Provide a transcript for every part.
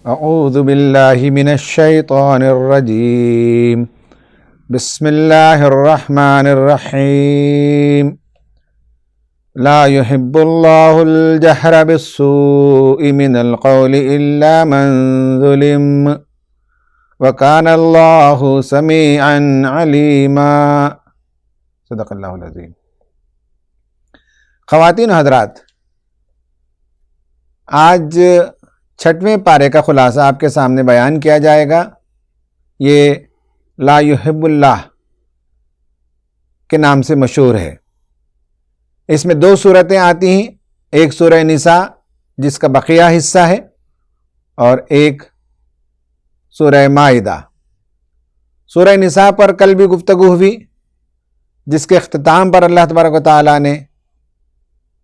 اعوذ باللہ من الشیطان الرجیم بسم اللہ الرحمن الرحیم لا يحب اللہ الجہر بالسوء من القول الا من ظلم وکان اللہ سمیعا علیما۔ صدق اللہ العظیم۔ خواتین و حضرات، آج چھٹویں پارے کا خلاصہ آپ کے سامنے بیان کیا جائے گا۔ یہ لا یحب اللہ کے نام سے مشہور ہے۔ اس میں دو صورتیں آتی ہیں، ایک سورہ نساء جس کا بقیہ حصہ ہے اور ایک سورہ مائدہ۔ سورہ نساء پر کل بھی گفتگو ہوئی، جس کے اختتام پر اللہ تبارک و تعالیٰ نے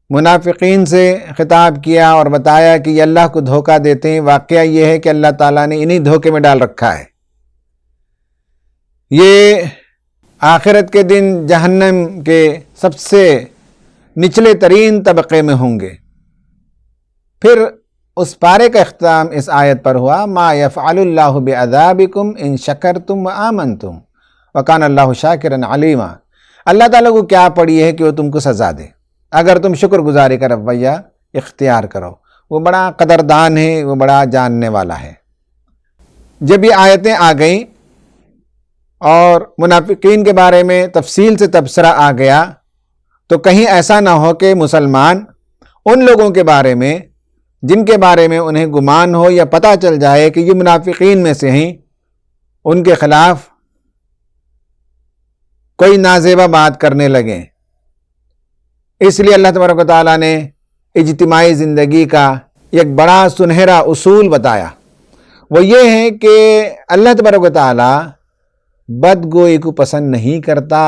منافقین سے خطاب کیا اور بتایا کہ یہ اللہ کو دھوکہ دیتے ہیں۔ واقعہ یہ ہے کہ اللہ تعالیٰ نے انہی دھوکے میں ڈال رکھا ہے۔ یہ آخرت کے دن جہنم کے سب سے نچلے ترین طبقے میں ہوں گے۔ پھر اس پارے کا اختتام اس آیت پر ہوا، ما یفعل اللہ بعذابکم ان شکرتم وآمنتم وکان اللہ شاکرا علیما۔ اللہ تعالیٰ کو کیا پڑی ہے کہ وہ تم کو سزا دے اگر تم شکر گزاری کا رویہ اختیار کرو۔ وہ بڑا قدردان ہے، وہ بڑا جاننے والا ہے۔ جب یہ آیتیں آ گئیں اور منافقین کے بارے میں تفصیل سے تبصرہ آ گیا، تو کہیں ایسا نہ ہو کہ مسلمان ان لوگوں کے بارے میں جن کے بارے میں انہیں گمان ہو یا پتہ چل جائے کہ یہ منافقین میں سے ہیں، ان کے خلاف کوئی نازیبہ بات کرنے لگیں۔ اس لیے اللہ تبارک و تعالیٰ نے اجتماعی زندگی کا ایک بڑا سنہرا اصول بتایا۔ وہ یہ ہے کہ اللہ تبارک و تعالیٰ بدگوئی کو پسند نہیں کرتا،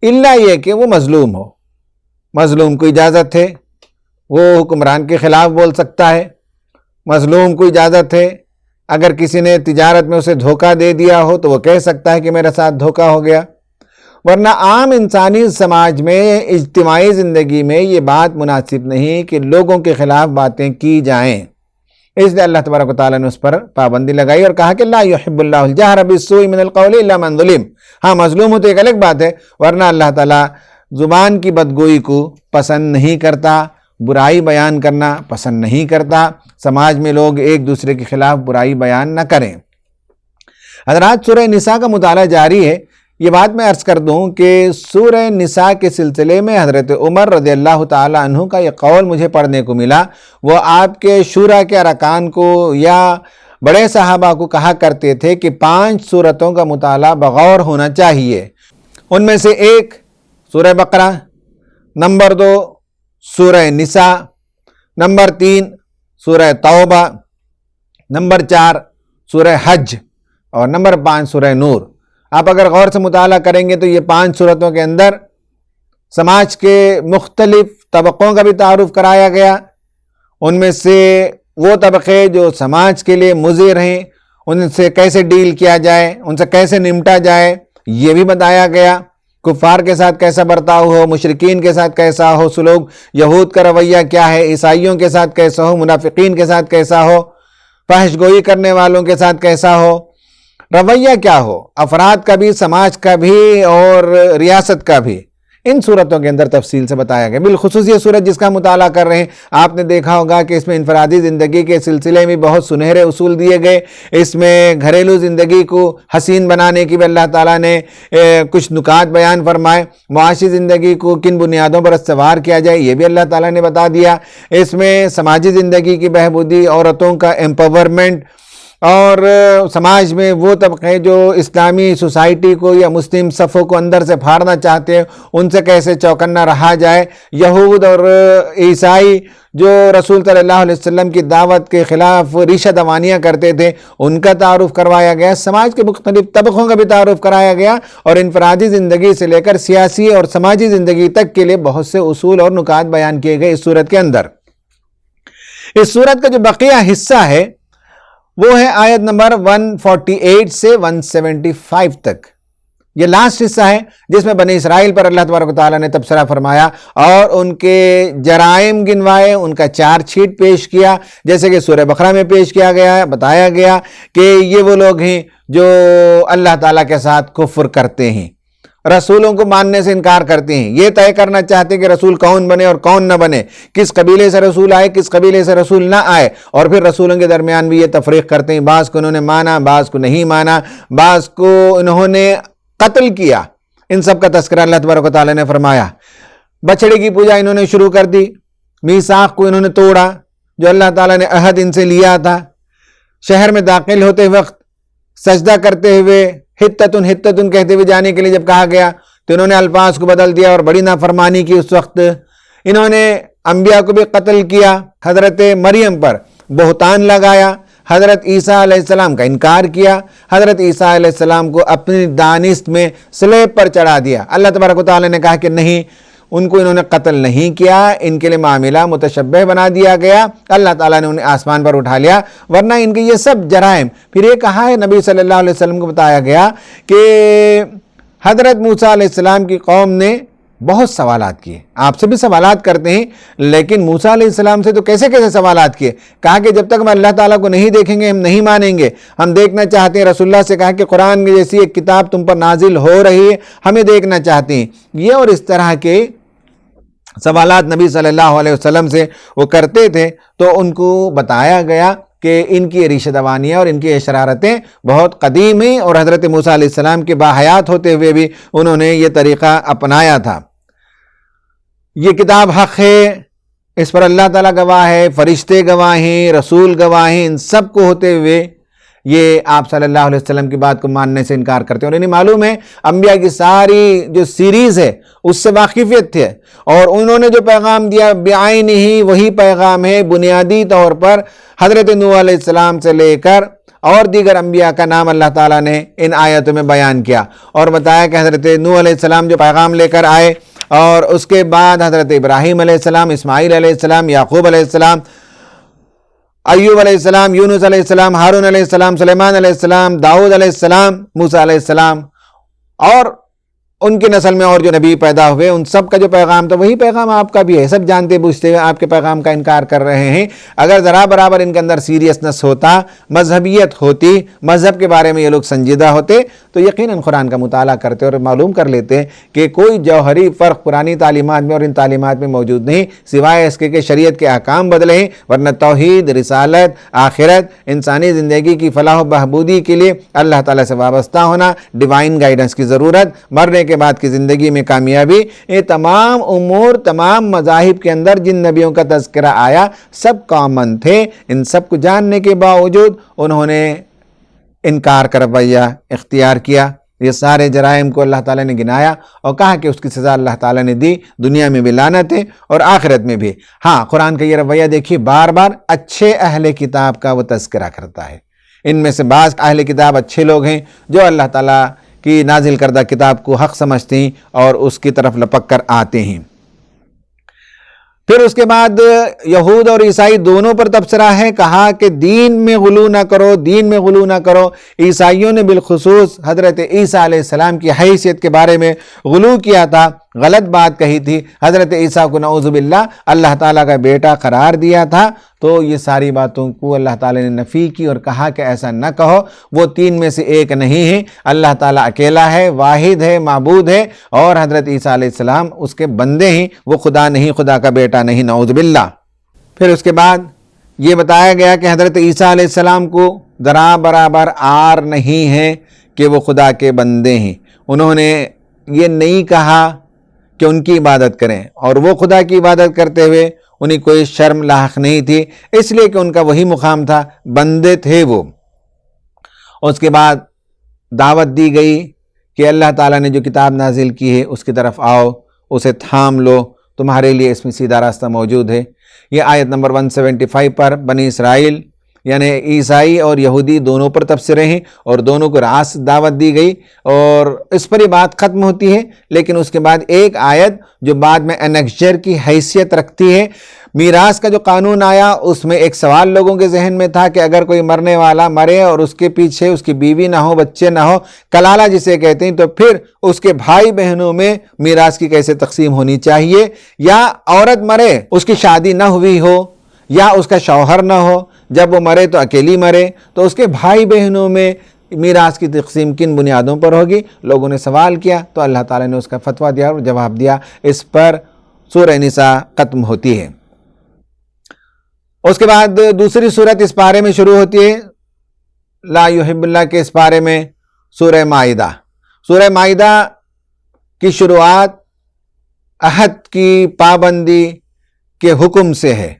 الا یہ کہ وہ مظلوم ہو۔ مظلوم کو اجازت ہے وہ حکمران کے خلاف بول سکتا ہے، مظلوم کو اجازت ہے اگر کسی نے تجارت میں اسے دھوکہ دے دیا ہو تو وہ کہہ سکتا ہے کہ میرے ساتھ دھوکہ ہو گیا۔ ورنہ عام انسانی سماج میں، اجتماعی زندگی میں یہ بات مناسب نہیں کہ لوگوں کے خلاف باتیں کی جائیں۔ اس لیے اللہ تبارک و تعالیٰ نے اس پر پابندی لگائی اور کہا کہ لا یحب اللہ الجہر بالسوء من القول الا من ظلم۔ ہاں، مظلوم ہو تو ایک الگ بات ہے، ورنہ اللہ تعالیٰ زبان کی بدگوئی کو پسند نہیں کرتا، برائی بیان کرنا پسند نہیں کرتا۔ سماج میں لوگ ایک دوسرے کے خلاف برائی بیان نہ کریں۔ حضرات، سورہ نساء کا مطالعہ جاری ہے۔ یہ بات میں عرض کر دوں کہ سورہ نساء کے سلسلے میں حضرت عمر رضی اللہ تعالی عنہ کا یہ قول مجھے پڑھنے کو ملا۔ وہ آپ کے شورا کے ارکان کو یا بڑے صحابہ کو کہا کرتے تھے کہ 5 سورتوں کا مطالعہ بغور ہونا چاہیے۔ ان میں سے ایک سورہ بقرہ، نمبر 2 سورہ نساء، نمبر 3 سورہ توبہ، نمبر 4 سورہ حج اور نمبر 5 سورہ نور۔ آپ اگر غور سے مطالعہ کریں گے تو یہ 5 سورتوں کے اندر سماج کے مختلف طبقوں کا بھی تعارف کرایا گیا۔ ان میں سے وہ طبقے جو سماج کے لیے مضر ہیں، ان سے کیسے ڈیل کیا جائے، ان سے کیسے نمٹا جائے، یہ بھی بتایا گیا۔ کفار کے ساتھ کیسا برتاؤ ہو، مشرکین کے ساتھ کیسا ہو سلوک، یہود کا رویہ کیا ہے، عیسائیوں کے ساتھ کیسا ہو، منافقین کے ساتھ کیسا ہو، فحش گوئی کرنے والوں کے ساتھ کیسا ہو، رویہ کیا ہو، افراد کا بھی، سماج کا بھی اور ریاست کا بھی۔ ان صورتوں کے اندر تفصیل سے بتایا گیا۔ بالخصوص یہ صورت جس کا مطالعہ کر رہے ہیں، آپ نے دیکھا ہوگا کہ اس میں انفرادی زندگی کے سلسلے میں بہت سنہرے اصول دیے گئے۔ اس میں گھریلو زندگی کو حسین بنانے کی بھی اللہ تعالیٰ نے کچھ نکات بیان فرمائے۔ معاشی زندگی کو کن بنیادوں پر استوار کیا جائے، یہ بھی اللہ تعالیٰ نے بتا دیا۔ اس میں سماجی زندگی کی بہبودی، عورتوں کا ایمپاورمنٹ اور سماج میں وہ طبقے جو اسلامی سوسائٹی کو یا مسلم صفوں کو اندر سے پھاڑنا چاہتے ہیں، ان سے کیسے چوکنا رہا جائے۔ یہود اور عیسائی جو رسول صلی اللہ علیہ وسلم کی دعوت کے خلاف ریشہ دوانیاں کرتے تھے، ان کا تعارف کروایا گیا۔ سماج کے مختلف طبقوں کا بھی تعارف کرایا گیا اور انفرادی زندگی سے لے کر سیاسی اور سماجی زندگی تک کے لیے بہت سے اصول اور نکات بیان کیے گئے اس صورت کے اندر۔ اس صورت کا جو بقیہ حصہ ہے وہ ہے آیت نمبر 148 سے 175 تک۔ یہ لاسٹ حصہ ہے جس میں بنی اسرائیل پر اللہ تبارک و تعالیٰ نے تبصرہ فرمایا اور ان کے جرائم گنوائے، ان کا چارج شیٹ پیش کیا، جیسے کہ سورہ بقرہ میں پیش کیا گیا ہے، بتایا گیا کہ یہ وہ لوگ ہیں جو اللہ تعالیٰ کے ساتھ کفر کرتے ہیں، رسولوں کو ماننے سے انکار کرتے ہیں، یہ طے کرنا چاہتے ہیں کہ رسول کون بنے اور کون نہ بنے، کس قبیلے سے رسول آئے کس قبیلے سے رسول نہ آئے، اور پھر رسولوں کے درمیان بھی یہ تفریق کرتے ہیں، بعض کو انہوں نے مانا، بعض کو نہیں مانا، بعض کو انہوں نے قتل کیا۔ ان سب کا تذکرہ اللہ تبارک و تعالیٰ نے فرمایا۔ بچڑے کی پوجا انہوں نے شروع کر دی، میثاق کو انہوں نے توڑا جو اللہ تعالیٰ نے عہد ان سے لیا تھا۔ شہر میں داخل ہوتے وقت سجدہ کرتے ہوئے حتتن حتتن کہتے ہوئے جانے کے لیے جب کہا گیا تو انہوں نے الفاظ کو بدل دیا اور بڑی نافرمانی کی اس وقت۔ انہوں نے انبیاء کو بھی قتل کیا، حضرت مریم پر بہتان لگایا، حضرت عیسیٰ علیہ السلام کا انکار کیا، حضرت عیسیٰ علیہ السلام کو اپنی دانست میں سلیب پر چڑھا دیا۔ اللہ تبارک و تعالیٰ نے کہا کہ نہیں، ان کو انہوں نے قتل نہیں کیا، ان کے لیے معاملہ متشبہ بنا دیا گیا، اللہ تعالیٰ نے انہیں آسمان پر اٹھا لیا، ورنہ ان کے یہ سب جرائم۔ پھر یہ کہا ہے نبی صلی اللہ علیہ وسلم کو بتایا گیا کہ حضرت موسیٰ علیہ السلام کی قوم نے بہت سوالات کیے، آپ سے بھی سوالات کرتے ہیں، لیکن موسیٰ علیہ السلام سے تو کیسے کیسے سوالات کیے؟ کہا کہ جب تک ہم اللہ تعالیٰ کو نہیں دیکھیں گے ہم نہیں مانیں گے، ہم دیکھنا چاہتے ہیں۔ رسول اللہ سے کہا کہ قرآن جیسی ایک کتاب تم پر نازل ہو رہی ہے، ہمیں دیکھنا چاہتے ہیں۔ یہ اور اس طرح کے سوالات نبی صلی اللہ علیہ وسلم سے وہ کرتے تھے، تو ان کو بتایا گیا کہ ان کی ریشہ دوانیاں اور ان کی شرارتیں بہت قدیم ہیں، اور حضرت موسیٰ علیہ السلام کے باحیات ہوتے ہوئے بھی انہوں نے یہ طریقہ اپنایا تھا۔ یہ کتاب حق ہے، اس پر اللہ تعالیٰ گواہ ہے، فرشتے گواہ ہیں، رسول گواہ ہیں، ان سب کو ہوتے ہوئے یہ آپ صلی اللہ علیہ وسلم کی بات کو ماننے سے انکار کرتے ہیں۔ اور انہیں معلوم ہے انبیاء کی ساری جو سیریز ہے اس سے واقفیت تھے، اور انہوں نے جو پیغام دیا بعین ہی وہی پیغام ہے۔ بنیادی طور پر حضرت نوح علیہ السلام سے لے کر اور دیگر انبیاء کا نام اللہ تعالیٰ نے ان آیتوں میں بیان کیا اور بتایا کہ حضرت نوح علیہ السلام جو پیغام لے کر آئے، اور اس کے بعد حضرت ابراہیم علیہ السلام، اسماعیل علیہ السلام، یعقوب علیہ السلام، ایوب علیہ السلام، یونس علیہ السلام، ہارون علیہ السلام، سلیمان علیہ السلام، داؤد علیہ السلام، موسیٰ علیہ السلام، اور ان کی نسل میں اور جو نبی پیدا ہوئے ان سب کا جو پیغام تھا وہی پیغام آپ کا بھی ہے۔ سب جانتے بوجھتے ہوئے آپ کے پیغام کا انکار کر رہے ہیں۔ اگر ذرا برابر ان کے اندر سیریسنس ہوتا، مذہبیت ہوتی، مذہب کے بارے میں یہ لوگ سنجیدہ ہوتے تو یقیناً قرآن کا مطالعہ کرتے اور معلوم کر لیتے کہ کوئی جوہری فرق پرانی تعلیمات میں اور ان تعلیمات میں موجود نہیں، سوائے اس کے کہ شریعت کے احکام بدلے ہیں، ورنہ توحید، رسالت، آخرت، انسانی زندگی کی فلاح و بہبودی کے لیے اللہ تعالیٰ سے وابستہ ہونا، ڈیوائن گائیڈنس کی ضرورت، مرنے کے بعد کی زندگی میں کامیابی، یہ تمام امور تمام مذاہب کے اندر جن نبیوں کا تذکرہ آیا سب کامن تھے۔ ان سب کو جاننے کے باوجود انہوں نے انکار کا رویہ اختیار کیا۔ یہ سارے جرائم کو اللہ تعالیٰ نے گنایا اور کہا کہ اس کی سزا اللہ تعالیٰ نے دی، دنیا میں بھی لعنت ہے اور آخرت میں بھی۔ ہاں، قرآن کا یہ رویہ دیکھیے، بار بار اچھے اہل کتاب کا وہ تذکرہ کرتا ہے۔ ان میں سے بعض اہل کتاب اچھے لوگ ہیں جو اللہ تعالیٰ کی نازل کردہ کتاب کو حق سمجھتے ہیں اور اس کی طرف لپک کر آتے ہیں۔ پھر اس کے بعد یہود اور عیسائی دونوں پر تبصرہ ہے، کہا کہ دین میں غلو نہ کرو، دین میں غلو نہ کرو۔ عیسائیوں نے بالخصوص حضرت عیسیٰ علیہ السلام کی حیثیت کے بارے میں غلو کیا تھا، غلط بات کہی تھی، حضرت عیسیٰ کو نعوذ باللہ اللہ تعالیٰ کا بیٹا قرار دیا تھا۔ تو یہ ساری باتوں کو اللہ تعالیٰ نے نفی کی اور کہا کہ ایسا نہ کہو، وہ تین میں سے ایک نہیں ہے، اللہ تعالیٰ اکیلا ہے، واحد ہے، معبود ہے، اور حضرت عیسیٰ علیہ السلام اس کے بندے ہیں، وہ خدا نہیں، خدا کا بیٹا نہیں، نعوذ باللہ۔ پھر اس کے بعد یہ بتایا گیا کہ حضرت عیسیٰ علیہ السلام کو ذرا برابر آر نہیں ہے کہ وہ خدا کے بندے ہیں۔ انہوں نے یہ نہیں کہا کہ ان کی عبادت کریں، اور وہ خدا کی عبادت کرتے ہوئے انہیں کوئی شرم لاحق نہیں تھی، اس لیے کہ ان کا وہی مقام تھا، بندے تھے وہ۔ اس کے بعد دعوت دی گئی کہ اللہ تعالیٰ نے جو کتاب نازل کی ہے اس کی طرف آؤ، اسے تھام لو، تمہارے لیے اس میں سیدھا راستہ موجود ہے۔ یہ آیت نمبر 175 پر بنی اسرائیل یعنی عیسائی اور یہودی دونوں پر تبصرے ہیں اور دونوں کو راست دعوت دی گئی اور اس پر یہ بات ختم ہوتی ہے. لیکن اس کے بعد ایک آیت جو بعد میں انیکسچر کی حیثیت رکھتی ہے. میراث کا جو قانون آیا اس میں ایک سوال لوگوں کے ذہن میں تھا کہ اگر کوئی مرنے والا مرے اور اس کے پیچھے اس کی بیوی نہ ہو، بچے نہ ہو، کلالہ جسے کہتے ہیں، تو پھر اس کے بھائی بہنوں میں میراث کی کیسے تقسیم ہونی چاہیے؟ یا عورت مرے، اس کی شادی نہ ہوئی ہو یا اس کا شوہر نہ ہو، جب وہ مرے تو اکیلی مرے، تو اس کے بھائی بہنوں میں میراث کی تقسیم کن بنیادوں پر ہوگی؟ لوگوں نے سوال کیا تو اللہ تعالیٰ نے اس کا فتویٰ دیا اور جواب دیا. اس پر سورہ نساء ختم ہوتی ہے. اس کے بعد دوسری صورت اس پارے میں شروع ہوتی ہے لا یحب اللہ کے اس پارے میں سورہ مائدہ. سورہ مائدہ کی شروعات عہد کی پابندی کے حکم سے ہے.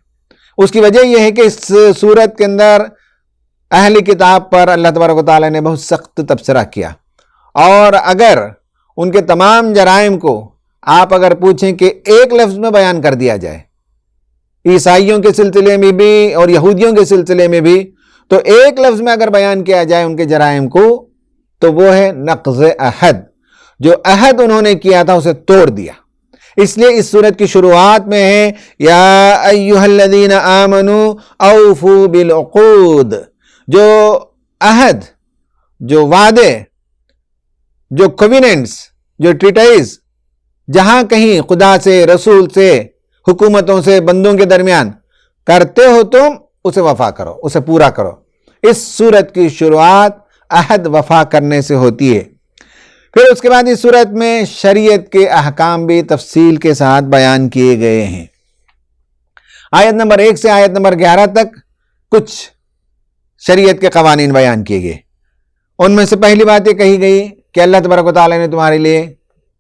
اس کی وجہ یہ ہے کہ اس صورت کے اندر اہل کتاب پر اللہ تبارک و تعالیٰ نے بہت سخت تبصرہ کیا، اور اگر ان کے تمام جرائم کو آپ اگر پوچھیں کہ ایک لفظ میں بیان کر دیا جائے، عیسائیوں کے سلسلے میں بھی اور یہودیوں کے سلسلے میں بھی، تو ایک لفظ میں اگر بیان کیا جائے ان کے جرائم کو تو وہ ہے نقض عہد. جو عہد انہوں نے کیا تھا اسے توڑ دیا. اس لیے اس صورت کی شروعات میں ہے یا ایھا الذین آمنوا اوفوا بالعقود. جو عہد، جو وعدے، جو کویننٹس، جو ٹریٹائز جہاں کہیں خدا سے، رسول سے، حکومتوں سے، بندوں کے درمیان کرتے ہو تم، اسے وفا کرو، اسے پورا کرو. اس صورت کی شروعات عہد وفا کرنے سے ہوتی ہے. پھر اس کے بعد اس صورت میں شریعت کے احکام بھی تفصیل کے ساتھ بیان کیے گئے ہیں. آیت نمبر 1 سے آیت نمبر 11 تک کچھ شریعت کے قوانین بیان کیے گئے. ان میں سے پہلی بات یہ کہی گئی کہ اللہ تبارک و تعالیٰ نے تمہارے لیے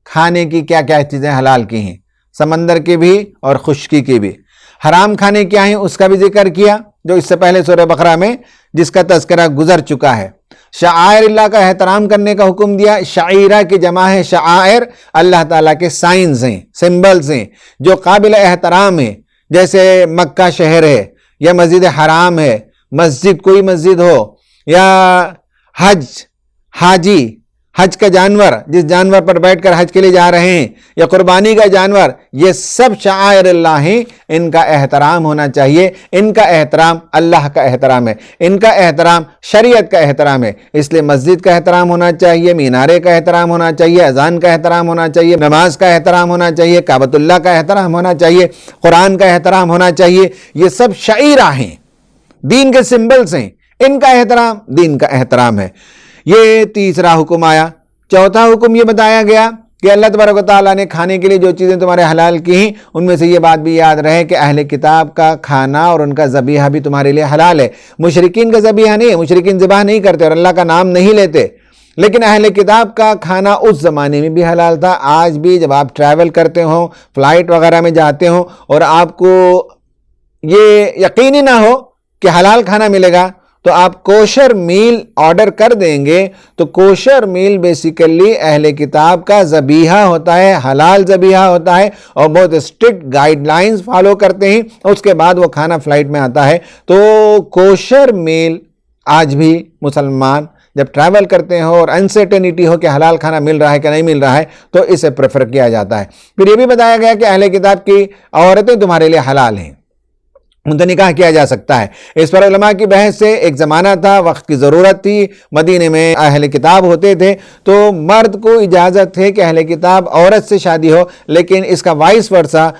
کھانے کی کیا کیا چیزیں حلال کی ہیں، سمندر کے بھی اور خشکی کے بھی. حرام کھانے کیا ہیں اس کا بھی ذکر کیا، جو اس سے پہلے سورہ بقرہ میں جس کا تذکرہ گزر چکا ہے. شعائر اللہ کا احترام کرنے کا حکم دیا. شعیرہ کی جمع ہے شعائر، اللہ تعالیٰ کے سائنز ہیں، سمبلز ہیں جو قابل احترام ہیں. جیسے مکہ شہر ہے یا مسجد حرام ہے، مسجد کوئی مسجد ہو، یا حج، حاجی، حج کا جانور جس جانور پر بیٹھ کر حج کے لیے جا رہے ہیں، یا قربانی کا جانور، یہ سب شعائر اللہ ہیں. ان کا احترام ہونا چاہیے. ان کا احترام اللہ کا احترام ہے، ان کا احترام شریعت کا احترام ہے. اس لیے مسجد کا احترام ہونا چاہیے، مینارے کا احترام ہونا چاہیے، اذان کا احترام ہونا چاہیے، نماز کا احترام ہونا چاہیے، کعبۃ اللہ کا احترام ہونا چاہیے، قرآن کا احترام ہونا چاہیے. یہ سب شعیرہ ہیں، دین کے سمبلز ہیں. ان کا احترام دین کا احترام ہے. یہ تیسرا حکم آیا. چوتھا حکم یہ بتایا گیا کہ اللہ تبارک و تعالیٰ نے کھانے کے لیے جو چیزیں تمہارے حلال کی ہیں ان میں سے یہ بات بھی یاد رہے کہ اہل کتاب کا کھانا اور ان کا ذبیحہ بھی تمہارے لیے حلال ہے. مشرکین کا ذبیحہ نہیں ہے، مشرکین ذبح نہیں کرتے اور اللہ کا نام نہیں لیتے. لیکن اہل کتاب کا کھانا اس زمانے میں بھی حلال تھا. آج بھی جب آپ ٹریول کرتے ہوں، فلائٹ وغیرہ میں جاتے ہوں اور آپ کو یہ یقینی نہ ہو کہ حلال کھانا ملے گا تو آپ کوشر میل آرڈر کر دیں گے. تو کوشر میل بیسیکلی اہل کتاب کا ذبیحہ ہوتا ہے، حلال ذبیحہ ہوتا ہے، اور بہت اسٹرکٹ گائیڈ لائنز فالو کرتے ہیں. اس کے بعد وہ کھانا فلائٹ میں آتا ہے. تو کوشر میل آج بھی مسلمان جب ٹریول کرتے ہو اور انسرٹینٹی ہو کہ حلال کھانا مل رہا ہے کہ نہیں مل رہا ہے تو اسے پریفر کیا جاتا ہے. پھر یہ بھی بتایا گیا کہ اہل کتاب کی عورتیں تمہارے لیے حلال ہیں، ان سے نکاح کیا جا سکتا ہے. اس پر علماء کی بحث سے ایک زمانہ تھا، وقت کی ضرورت تھی، مدینے میں اہل کتاب ہوتے تھے تو مرد کو اجازت ہے کہ اہل کتاب عورت سے شادی ہو، لیکن اس کا وائس ورثہ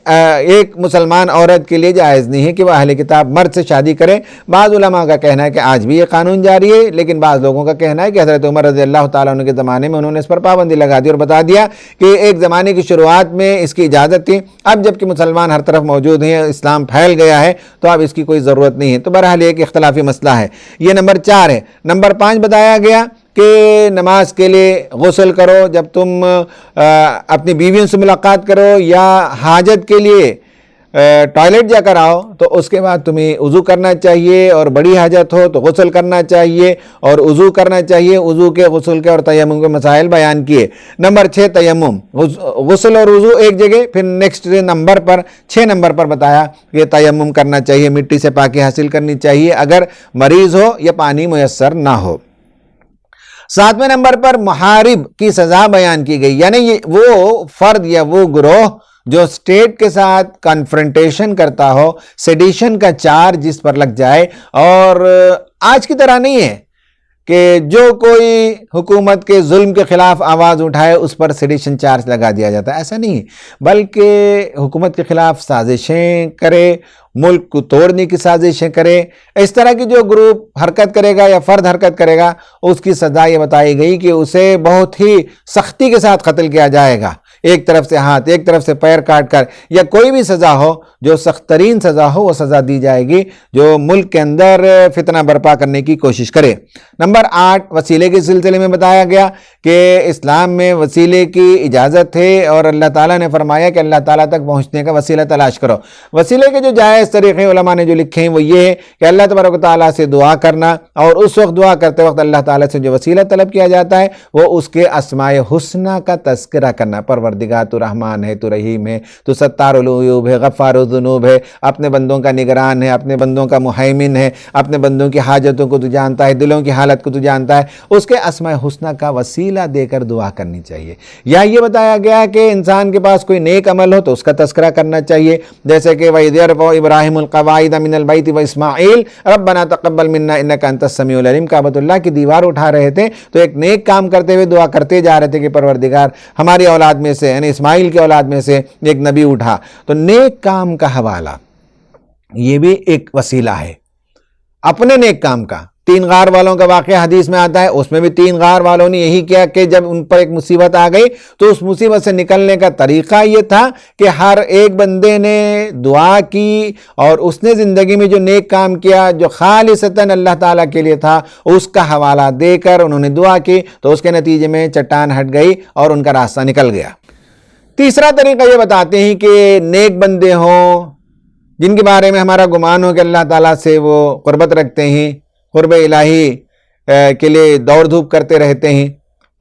ایک مسلمان عورت کے لیے جائز نہیں ہے کہ وہ اہل کتاب مرد سے شادی کرے. بعض علماء کا کہنا ہے کہ آج بھی یہ قانون جاری ہے، لیکن بعض لوگوں کا کہنا ہے کہ حضرت عمر رضی اللہ تعالیٰ عنہ کے زمانے میں انہوں نے اس پر پابندی لگا دی اور بتا دیا کہ ایک زمانے کی شروعات میں اس کی اجازت تھی، اب جب کہ مسلمان ہر طرف موجود ہیں، اسلام پھیل گیا ہے تو اب اس کی کوئی ضرورت نہیں ہے. تو بہرحال ایک اختلافی مسئلہ ہے. یہ نمبر 4 ہے. نمبر 5 بتایا گیا کہ نماز کے لیے غسل کرو جب تم اپنی بیویوں سے ملاقات کرو، یا حاجت کے لیے ٹوائلٹ جا کر آؤ تو اس کے بعد تمہیں وضو کرنا چاہیے، اور بڑی حاجت ہو تو غسل کرنا چاہیے اور وضو کرنا چاہیے۔ وضو کے، غسل کے اور تیمم کے مسائل بیان کیے۔ نمبر 6 تیمم، غسل اور وضو ایک جگہ، پھر نیکسٹ نمبر پر 6 نمبر پر بتایا کہ تیمم کرنا چاہیے، مٹی سے پاکی حاصل کرنی چاہیے اگر مریض ہو یا پانی میسر نہ ہو۔ 7ویں نمبر پر محارب کی سزا بیان کی گئی، یعنی وہ فرد یا وہ گروہ جو اسٹیٹ کے ساتھ کنفرنٹیشن کرتا ہو، سیڈیشن کا چارج جس پر لگ جائے، اور آج کی طرح نہیں ہے کہ جو کوئی حکومت کے ظلم کے خلاف آواز اٹھائے اس پر سیڈیشن چارج لگا دیا جاتا ہے، ایسا نہیں، بلکہ حکومت کے خلاف سازشیں کرے، ملک کو توڑنے کی سازشیں کرے، اس طرح کی جو گروپ حرکت کرے گا یا فرد حرکت کرے گا، اس کی سزا یہ بتائی گئی کہ اسے بہت ہی سختی کے ساتھ قتل کیا جائے گا، ایک طرف سے ہاتھ، ایک طرف سے پیر کاٹ کر، یا کوئی بھی سزا ہو، جو سخت ترین سزا ہو وہ سزا دی جائے گی جو ملک کے اندر فتنہ برپا کرنے کی کوشش کرے۔ نمبر 8 وسیلے کے سلسلے میں بتایا گیا کہ اسلام میں وسیلے کی اجازت ہے، اور اللہ تعالیٰ نے فرمایا کہ اللہ تعالیٰ تک پہنچنے کا وسیلہ تلاش کرو۔ وسیلے کے جو جائز طریقے علماء نے جو لکھے ہیں وہ یہ ہے کہ اللہ تبارک و تعالیٰ سے دعا کرنا، اور اس وقت دعا کرتے وقت اللہ تعالیٰ سے جو وسیلہ طلب کیا جاتا ہے وہ اس کے اسماء حسنہ کا تذکرہ کرنا، پروردگار تو رحمان ہے، تو رحیم ہے، تو ستار العیوب ہے، غفار الذنوب ہے، اپنے بندوں کا نگران ہے، اپنے بندوں کا محیمن ہے، اپنے بندوں کی حاجتوں کو تو جانتا ہے، دلوں کی حالت کو تو جانتا ہے، اس کے اسماء حسنہ کا وسیلہ دے کر دعا کرنی چاہیے۔ یا یہ بتایا گیا کہ انسان کے پاس کوئی نیک عمل ہو تو اس کا تذکرہ کرنا چاہیے، جیسے کہ وَإِذْ يَرْفَعُ إِبْرَاهِيمُ الْقَوَاعِدَ مِنَ الْبَيْتِ وَإِسْمَاعِيلُ رَبَّنَا تَقَبَّلْ مِنَّا إِنَّكَ أَنْتَ السَّمِيعُ الْعَلِيمُ۔ کعبۃ اللہ کی دیوار اٹھا رہے تھے تو ایک نیک کام کرتے ہوئے دعا کرتے جا رہے تھے کہ پروردگار ہماری اولاد میں سے، یعنی اسماعیل کی اولاد میں سے ایک نبی اٹھا، تو نیک کام کا حوالہ یہ بھی ایک وسیلہ ہے، اپنے نیک کام کا۔ 3 غار والوں کا واقعہ حدیث میں آتا ہے، اس میں بھی 3 غار والوں نے یہی کیا کہ جب ان پر ایک مصیبت آ گئی تو اس مصیبت سے نکلنے کا طریقہ یہ تھا کہ ہر ایک بندے نے دعا کی، اور اس نے زندگی میں جو نیک کام کیا جو خالصتاً اللہ تعالیٰ کے لیے تھا اس کا حوالہ دے کر انہوں نے دعا کی، تو اس کے نتیجے میں چٹان ہٹ گئی اور ان کا راستہ نکل گیا۔ تیسرا طریقہ یہ بتاتے ہیں کہ نیک بندے ہوں جن کے بارے میں ہمارا گمان ہو کہ اللہ تعالیٰ سے وہ قربت رکھتے ہیں، قرب الہی کے لیے دوڑ دھوپ کرتے رہتے ہیں،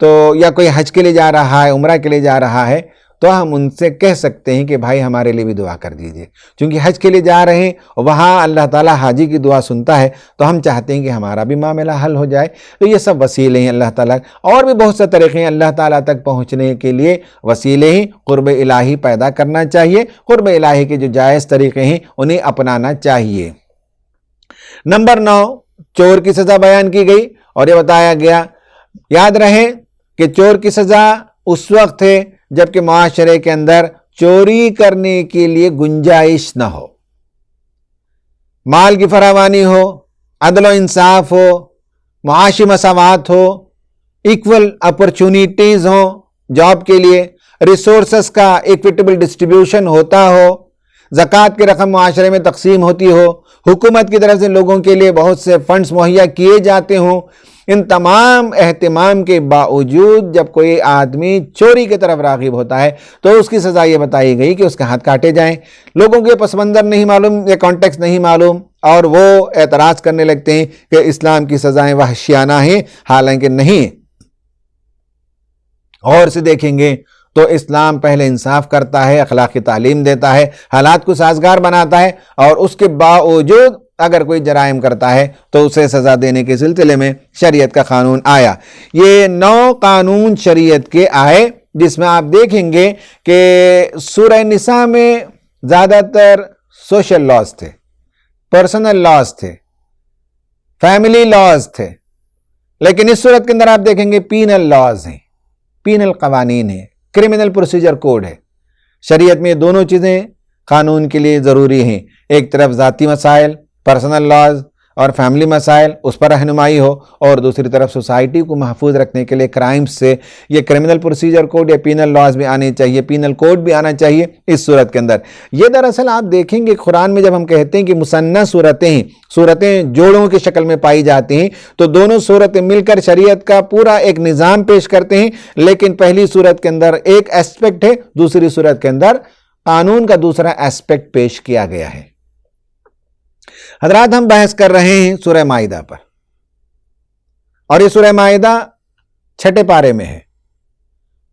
تو یا کوئی حج کے لیے جا رہا ہے، عمرہ کے لیے جا رہا ہے، تو ہم ان سے کہہ سکتے ہیں کہ بھائی ہمارے لیے بھی دعا کر دیجئے، چونکہ حج کے لیے جا رہے ہیں، وہاں اللہ تعالیٰ حاجی کی دعا سنتا ہے، تو ہم چاہتے ہیں کہ ہمارا بھی معاملہ حل ہو جائے۔ تو یہ سب وسیلے ہیں اللہ تعالیٰ، اور بھی بہت سے طریقے ہیں اللہ تعالیٰ تک پہنچنے کے لیے، وسیلے ہیں، قرب الہی پیدا کرنا چاہیے، قرب الہی کے جو جائز طریقے ہیں انہیں اپنانا چاہیے۔ نمبر 9 چور کی سزا بیان کی گئی، اور یہ بتایا گیا، یاد رہے کہ چور کی سزا اس وقت ہے جبکہ معاشرے کے اندر چوری کرنے کے لیے گنجائش نہ ہو، مال کی فراوانی ہو، عدل و انصاف ہو، معاشی مساوات ہو، ایکول اپرچونیٹیز ہوں جاب کے لیے، ریسورسز کا ایکویٹیبل ڈسٹریبیوشن ہوتا ہو، زکوٰۃ کی رقم معاشرے میں تقسیم ہوتی ہو، حکومت کی طرف سے لوگوں کے لیے بہت سے فنڈز مہیا کیے جاتے ہوں، ان تمام اہتمام کے باوجود جب کوئی آدمی چوری کی طرف راغب ہوتا ہے تو اس کی سزا یہ بتائی گئی کہ اس کے ہاتھ کاٹے جائیں۔ لوگوں کے پس منظر نہیں معلوم، یہ کانٹیکس نہیں معلوم، اور وہ اعتراض کرنے لگتے ہیں کہ اسلام کی سزائیں وحشیانہ ہیں، حالانکہ نہیں۔ اور سے دیکھیں گے تو اسلام پہلے انصاف کرتا ہے، اخلاقی تعلیم دیتا ہے، حالات کو سازگار بناتا ہے، اور اس کے باوجود اگر کوئی جرائم کرتا ہے تو اسے سزا دینے کے سلسلے میں شریعت کا قانون آیا۔ یہ 9 قانون شریعت کے آئے، جس میں آپ دیکھیں گے کہ سورہ نساء میں زیادہ تر سوشل لاز تھے، پرسنل لاز تھے، فیملی لاز تھے، لیکن اس صورت کے اندر آپ دیکھیں گے پینل لاز ہیں، پینل قوانین ہیں، کرمنل پروسیجر کوڈ ہے۔ شریعت میں دونوں چیزیں قانون کے لیے ضروری ہیں، ایک طرف ذاتی مسائل، پرسنل لاز اور فیملی مسائل، اس پر رہنمائی ہو، اور دوسری طرف سوسائٹی کو محفوظ رکھنے کے لیے کرائمز سے یہ کرمنل پروسیجر کوڈ یا پینل لاز بھی آنے چاہیے، پینل کوڈ بھی آنا چاہیے اس صورت کے اندر۔ یہ دراصل آپ دیکھیں گے قرآن میں جب ہم کہتے ہیں کہ مثنیٰ صورتیں ہیں، صورتیں جوڑوں کی شکل میں پائی جاتی ہیں، تو دونوں صورتیں مل کر شریعت کا پورا ایک نظام پیش کرتے ہیں، لیکن پہلی صورت کے اندر ایک ایسپیکٹ ہے، دوسری صورت کے اندر قانون کا دوسرا ایسپیکٹ پیش کیا گیا ہے۔ حضرات، ہم بحث کر رہے ہیں سورہ مائدہ پر، اور یہ سورہ مائدہ 6 پارے میں ہے،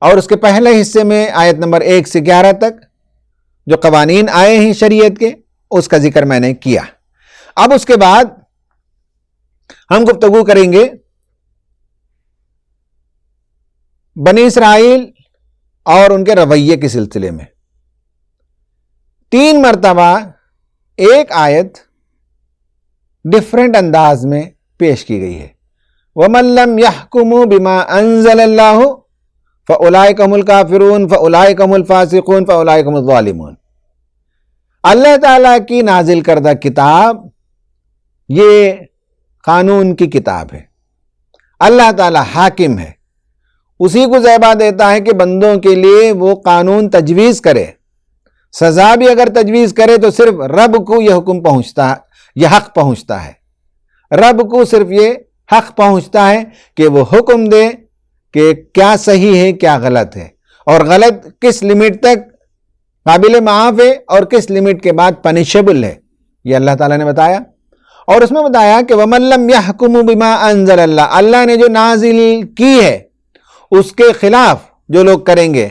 اور اس کے پہلے حصے میں آیت نمبر 1 سے 11 تک جو قوانین آئے ہیں شریعت کے، اس کا ذکر میں نے کیا۔ اب اس کے بعد ہم گفتگو کریں گے بنی اسرائیل اور ان کے رویے کے سلسلے میں۔ 3 مرتبہ ایک آیت ڈفرینٹ انداز میں پیش کی گئی ہے۔ وَمَن لَّمْ يَحْكُمُوا بِمَا أَنزَلَ اللَّهُ فَأُولَٰئِكَ هُمُ الْكَافِرُونَ فَأُولَٰئِكَ هُمُ الْفَاسِقُونَ فَأُولَٰئِكَ هُمُ الظَّالِمُونَ۔ اللہ تعالیٰ کی نازل کردہ کتاب یہ قانون کی کتاب ہے۔ اللہ تعالیٰ حاکم ہے، اسی کو زیبا دیتا ہے کہ بندوں کے لیے وہ قانون تجویز کرے، سزا بھی اگر تجویز کرے تو صرف رب کو یہ حکم پہنچتا ہے، یہ حق پہنچتا ہے، رب کو صرف یہ حق پہنچتا ہے کہ وہ حکم دے کہ کیا صحیح ہے کیا غلط ہے، اور غلط کس لمٹ تک قابل معاف ہے اور کس لمٹ کے بعد پنشبل ہے، یہ اللہ تعالیٰ نے بتایا۔ اور اس میں بتایا کہ وَمَن لَّمْ يَحْكُمُوا بِمَا أَنزَلَ اللَّهُ، اللہ نے جو نازل کی ہے اس کے خلاف جو لوگ کریں گے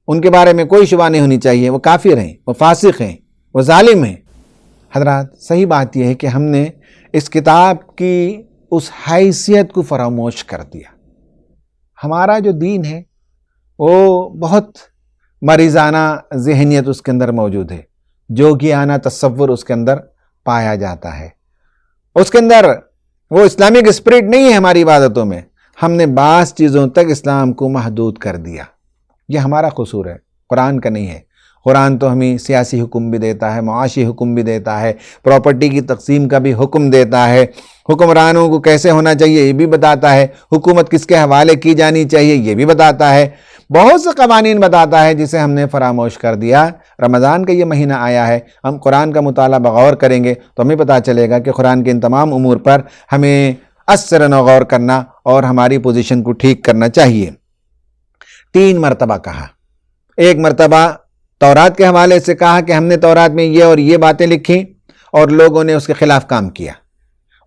ان کے بارے میں کوئی شبہ نہیں ہونی چاہیے، وہ کافر ہیں، وہ فاسق ہیں، وہ ظالم ہیں۔ حضرات، صحیح بات یہ ہے کہ ہم نے اس کتاب کی اس حیثیت کو فراموش کر دیا۔ ہمارا جو دین ہے وہ بہت مریضانہ ذہنیت اس کے اندر موجود ہے، جوگیانہ تصور اس کے اندر پایا جاتا ہے، اس کے اندر وہ اسلامک اسپرٹ نہیں ہے ہماری عبادتوں میں۔ ہم نے بعض چیزوں تک اسلام کو محدود کر دیا، یہ ہمارا قصور ہے، قرآن کا نہیں ہے۔ قرآن تو ہمیں سیاسی حکم بھی دیتا ہے، معاشی حکم بھی دیتا ہے، پراپرٹی کی تقسیم کا بھی حکم دیتا ہے، حکمرانوں کو کیسے ہونا چاہیے یہ بھی بتاتا ہے، حکومت کس کے حوالے کی جانی چاہیے یہ بھی بتاتا ہے، بہت سے قوانین بتاتا ہے جسے ہم نے فراموش کر دیا۔ رمضان کا یہ مہینہ آیا ہے، ہم قرآن کا مطالعہ بغور کریں گے تو ہمیں پتہ چلے گا کہ قرآن کے ان تمام امور پر ہمیں اثر و غور کرنا اور ہماری پوزیشن کو ٹھیک کرنا چاہیے۔ 3 مرتبہ کہا، ایک مرتبہ تورات کے حوالے سے کہا کہ ہم نے تورات میں یہ اور یہ باتیں لکھی اور لوگوں نے اس کے خلاف کام کیا۔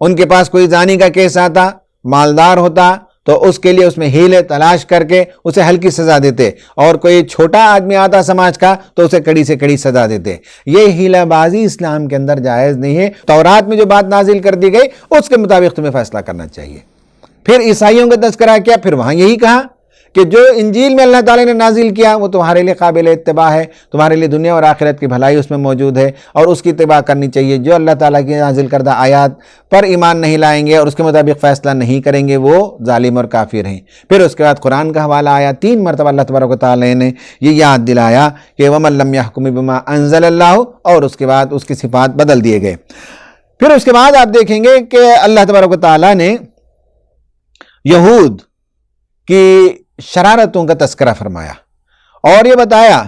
ان کے پاس کوئی زانی کا کیس آتا، مالدار ہوتا تو اس کے لیے اس میں ہیلے تلاش کر کے اسے ہلکی سزا دیتے، اور کوئی چھوٹا آدمی آتا سماج کا تو اسے کڑی سے کڑی سزا دیتے۔ یہ ہیلہ بازی اسلام کے اندر جائز نہیں ہے۔ تورات میں جو بات نازل کر دی گئی اس کے مطابق تمہیں فیصلہ کرنا چاہیے۔ پھر عیسائیوں کا تذکرہ کیا، پھر وہاں یہی کہا کہ جو انجیل میں اللہ تعالیٰ نے نازل کیا وہ تمہارے لیے قابل اتباع ہے، تمہارے لیے دنیا اور آخرت کی بھلائی اس میں موجود ہے اور اس کی اتباع کرنی چاہیے۔ جو اللہ تعالیٰ کی نازل کردہ آیات پر ایمان نہیں لائیں گے اور اس کے مطابق فیصلہ نہیں کریں گے وہ ظالم اور کافر ہیں۔ پھر اس کے بعد قرآن کا حوالہ آیا، 3 مرتبہ اللہ تبارک و تعالیٰ نے یہ یاد دلایا کہ وَمَن لَّمْ يَحْكُم بِمَا أَنزَلَ اللَّهُ، اور اس کے بعد اس کی صفات بدل دیے گئے۔ پھر اس کے بعد آپ دیکھیں گے کہ اللہ تبارک و تعالیٰ نے یہود کی شرارتوں کا تذکرہ فرمایا اور یہ بتایا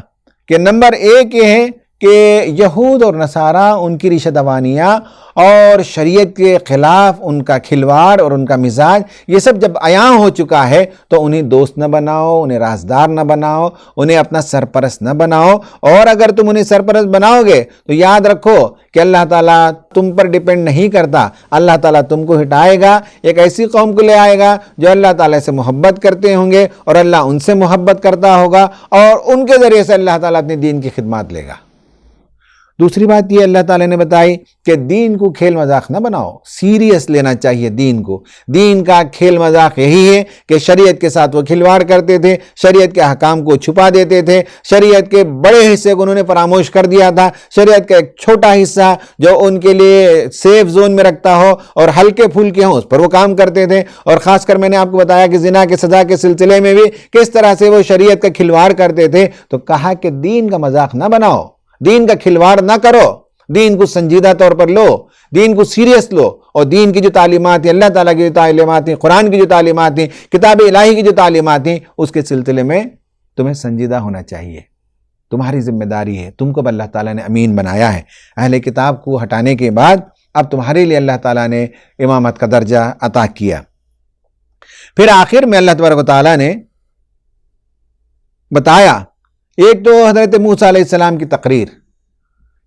کہ نمبر 1 یہ ہے کہ یہود اور نصارہ ان کی ریشہ دوانیاں اور شریعت کے خلاف ان کا کھلواڑ اور ان کا مزاج یہ سب جب عیاں ہو چکا ہے تو انہیں دوست نہ بناؤ، انہیں رازدار نہ بناؤ، انہیں اپنا سرپرست نہ بناؤ، اور اگر تم انہیں سرپرست بناؤ گے تو یاد رکھو کہ اللہ تعالیٰ تم پر ڈیپینڈ نہیں کرتا، اللہ تعالیٰ تم کو ہٹائے گا، ایک ایسی قوم کو لے آئے گا جو اللہ تعالیٰ سے محبت کرتے ہوں گے اور اللہ ان سے محبت کرتا ہوگا اور ان کے ذریعے سے اللہ تعالیٰ اپنے دین کی خدمات لے گا۔ دوسری بات یہ اللہ تعالیٰ نے بتائی کہ دین کو کھیل مذاق نہ بناؤ، سیریس لینا چاہیے دین کو۔ دین کا کھیل مذاق یہی ہے کہ شریعت کے ساتھ وہ کھلواڑ کرتے تھے، شریعت کے احکام کو چھپا دیتے تھے، شریعت کے بڑے حصے کو انہوں نے فراموش کر دیا تھا، شریعت کا ایک چھوٹا حصہ جو ان کے لیے سیف زون میں رکھتا ہو اور ہلکے پھلکے ہوں اس پر وہ کام کرتے تھے۔ اور خاص کر میں نے آپ کو بتایا کہ زنا کے سزا کے سلسلے میں بھی کس طرح سے وہ شریعت کا کھلواڑ کرتے تھے، تو کہا کہ دین کا مذاق نہ بناؤ، دین کا کھلواڑ نہ کرو، دین کو سنجیدہ طور پر لو، دین کو سیریس لو، اور دین کی جو تعلیمات ہیں، اللہ تعالیٰ کی جو تعلیمات ہیں، قرآن کی جو تعلیمات ہیں، کتاب الہی کی جو تعلیمات ہیں، اس کے سلسلے میں تمہیں سنجیدہ ہونا چاہیے۔ تمہاری ذمہ داری ہے، تم کو اللہ تعالیٰ نے امین بنایا ہے۔ اہل کتاب کو ہٹانے کے بعد اب تمہارے لیے اللہ تعالیٰ نے امامت کا درجہ عطا کیا۔ پھر آخر میں اللہ تبارک و تعالیٰ نے بتایا ایک تو حضرت موسیٰ علیہ السلام کی تقریر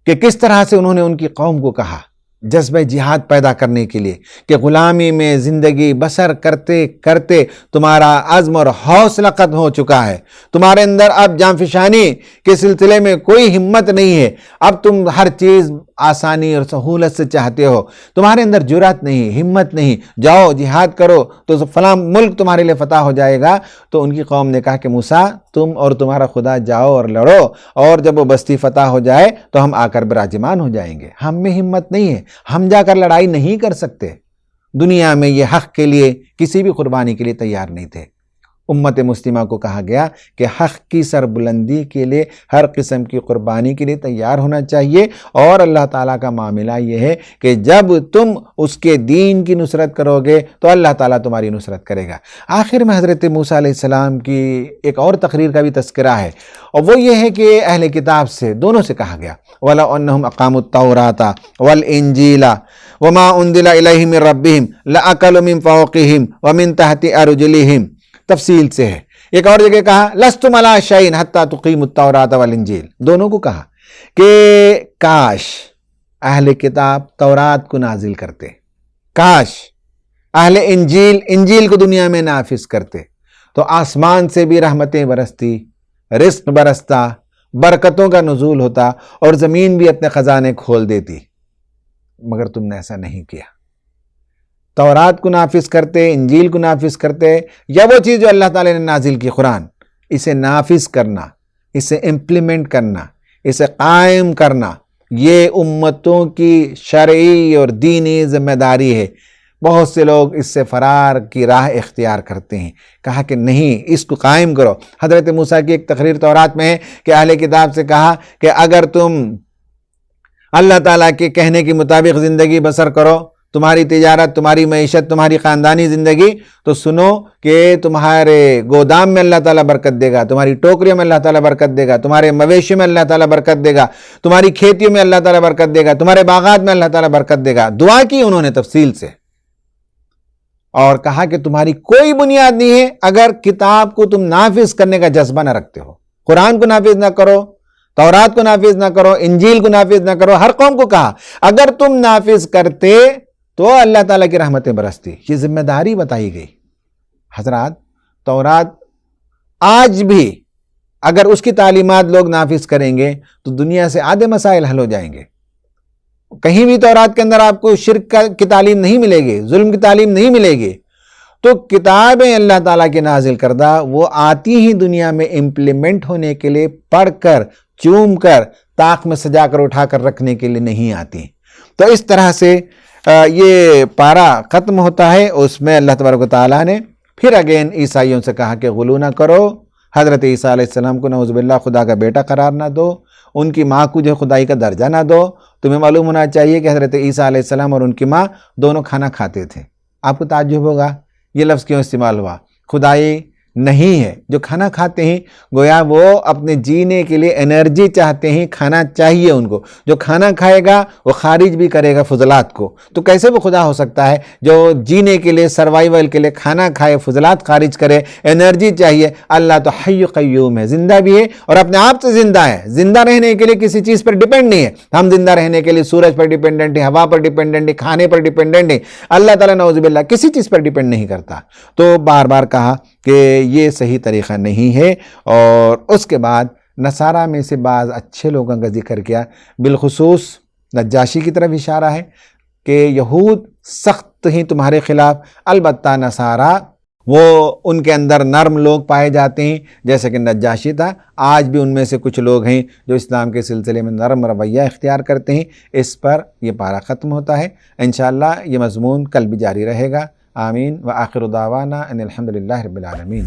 کہ کس طرح سے انہوں نے ان کی قوم کو کہا جذبہ جہاد پیدا کرنے کے لیے کہ غلامی میں زندگی بسر کرتے کرتے تمہارا عزم اور حوصلہ ختم ہو چکا ہے، تمہارے اندر اب جانفشانی کے سلسلے میں کوئی ہمت نہیں ہے، اب تم ہر چیز آسانی اور سہولت سے چاہتے ہو، تمہارے اندر جرأت نہیں، ہمت نہیں، جاؤ جہاد کرو تو فلاں ملک تمہارے لیے فتح ہو جائے گا۔ تو ان کی قوم نے کہا کہ موسیٰ تم اور تمہارا خدا جاؤ اور لڑو، اور جب وہ بستی فتح ہو جائے تو ہم آ کر براجمان ہو جائیں گے، ہم میں ہمت نہیں ہے، ہم جا کر لڑائی نہیں کر سکتے۔ دنیا میں یہ حق کے لیے کسی بھی قربانی کے لیے تیار نہیں تھے۔ امت مسلمہ کو کہا گیا کہ حق کی سربلندی کے لیے ہر قسم کی قربانی کے لیے تیار ہونا چاہیے، اور اللہ تعالیٰ کا معاملہ یہ ہے کہ جب تم اس کے دین کی نصرت کرو گے تو اللہ تعالیٰ تمہاری نصرت کرے گا۔ آخر میں حضرت موسیٰ علیہ السلام کی ایک اور تقریر کا بھی تذکرہ ہے، اور وہ یہ ہے کہ اہل کتاب سے دونوں سے کہا گیا وَلَوْ أَنَّهُمْ أَقَامُوا التَّوْرَاةَ وَالْإِنْجِيلَ وَمَا أُنزِلَ إِلَيْهِم مِّن رَّبِّهِمْ لَأَكَلُوا مِن فَوْقِهِمْ وَمِن تَحْتِ أَرْجُلِهِمْ، تفصیل سے ہے۔ ایک اور جگہ کہا لَسْتُمْ عَلَىٰ شَيْءٍ حَتَّىٰ تُقِیمُوا التَّوْرَاةَ وَالْإِنْجِیلَ، دونوں کو کہا کہ کاش اہل کتاب تورات کو نازل کرتے، کاش اہل انجیل کو دنیا میں نافذ کرتے، تو آسمان سے بھی رحمتیں برستی، رزق برستا، برکتوں کا نزول ہوتا، اور زمین بھی اپنے خزانے کھول دیتی، مگر تم نے ایسا نہیں کیا۔ تورات کو نافذ کرتے، انجیل کو نافذ کرتے، یا وہ چیز جو اللہ تعالی نے نازل کی قرآن، اسے نافذ کرنا، اسے امپلیمنٹ کرنا، اسے قائم کرنا، یہ امتوں کی شرعی اور دینی ذمہ داری ہے۔ بہت سے لوگ اس سے فرار کی راہ اختیار کرتے ہیں، کہا کہ نہیں، اس کو قائم کرو۔ حضرت موسیٰ کی ایک تقریر تورات میں ہے کہ اہل کتاب سے کہا کہ اگر تم اللہ تعالیٰ کے کہنے کے مطابق زندگی بسر کرو، تمہاری تجارت، تمہاری معیشت، تمہاری خاندانی زندگی، تو سنو کہ تمہارے گودام میں اللہ تعالیٰ برکت دے گا، تمہاری ٹوکریوں میں اللہ تعالیٰ برکت دے گا، تمہارے مویشیوں میں اللہ تعالیٰ برکت دے گا، تمہاری کھیتیوں میں اللہ تعالیٰ برکت دے گا، تمہارے باغات میں اللہ تعالیٰ برکت دے گا۔ دعا کی انہوں نے تفصیل سے، اور کہا کہ تمہاری کوئی بنیاد نہیں ہے اگر کتاب کو تم نافذ کرنے کا جذبہ نہ رکھتے ہو، قرآن کو نافذ نہ کرو، تورات کو نافذ نہ کرو، انجیل کو نافذ نہ کرو۔ ہر قوم کو کہا اگر تم نافذ کرتے تو اللہ تعالیٰ کی رحمتیں برستی، یہ ذمہ داری بتائی گئی۔ حضرات، تورات آج بھی اگر اس کی تعلیمات لوگ نافذ کریں گے تو دنیا سے آدھے مسائل حل ہو جائیں گے۔ کہیں بھی تورات کے اندر آپ کو شرک کی تعلیم نہیں ملے گی، ظلم کی تعلیم نہیں ملے گی۔ تو کتابیں اللہ تعالیٰ کے نازل کردہ وہ آتی ہی دنیا میں امپلیمنٹ ہونے کے لیے، پڑھ کر، چوم کر، طاق میں سجا کر اٹھا کر رکھنے کے لیے نہیں آتی۔ تو اس طرح سے یہ پارہ ختم ہوتا ہے۔ اس میں اللہ تبارک و تعالیٰ نے پھر اگین عیسائیوں سے کہا کہ غلو نہ کرو، حضرت عیسیٰ علیہ السلام کو نعوذ باللہ خدا کا بیٹا قرار نہ دو، ان کی ماں کو جو خدائی کا درجہ نہ دو۔ تمہیں معلوم ہونا چاہیے کہ حضرت عیسیٰ علیہ السلام اور ان کی ماں دونوں کھانا کھاتے تھے۔ آپ کو تعجب ہوگا یہ لفظ کیوں استعمال ہوا، خدائی نہیں ہے، جو کھانا کھاتے ہیں گویا وہ اپنے جینے کے لیے انرجی چاہتے ہیں، کھانا چاہیے ان کو، جو کھانا کھائے گا وہ خارج بھی کرے گا فضلات کو، تو کیسے وہ خدا ہو سکتا ہے جو جینے کے لیے، سروائیول کے لیے کھانا کھائے، فضلات خارج کرے، انرجی چاہیے۔ اللہ تو حی قیوم ہے، زندہ بھی ہے اور اپنے آپ سے زندہ ہے، زندہ رہنے کے لیے کسی چیز پر ڈیپینڈ نہیں ہے۔ ہم زندہ رہنے کے لیے سورج پر ڈیپینڈنٹ ہیں، ہوا پر ڈیپینڈنٹ ہیں، کھانے پر ڈیپینڈنٹ ہیں۔ اللہ تعالیٰ نعوذ باللہ کسی چیز پر ڈیپینڈ نہیں کرتا۔ تو بار بار کہا کہ یہ صحیح طریقہ نہیں ہے، اور اس کے بعد نصارہ میں سے بعض اچھے لوگوں کا ذکر کیا، بالخصوص نجاشی کی طرف اشارہ ہے کہ یہود سخت ہی تمہارے خلاف، البتہ نصارہ وہ ان کے اندر نرم لوگ پائے جاتے ہیں جیسے کہ نجاشی تھا۔ آج بھی ان میں سے کچھ لوگ ہیں جو اسلام کے سلسلے میں نرم رویہ اختیار کرتے ہیں۔ اس پر یہ پارہ ختم ہوتا ہے۔ انشاءاللہ یہ مضمون کل بھی جاری رہے گا۔ آمین وآخر دعوانا ان الحمدللہ رب العالمین۔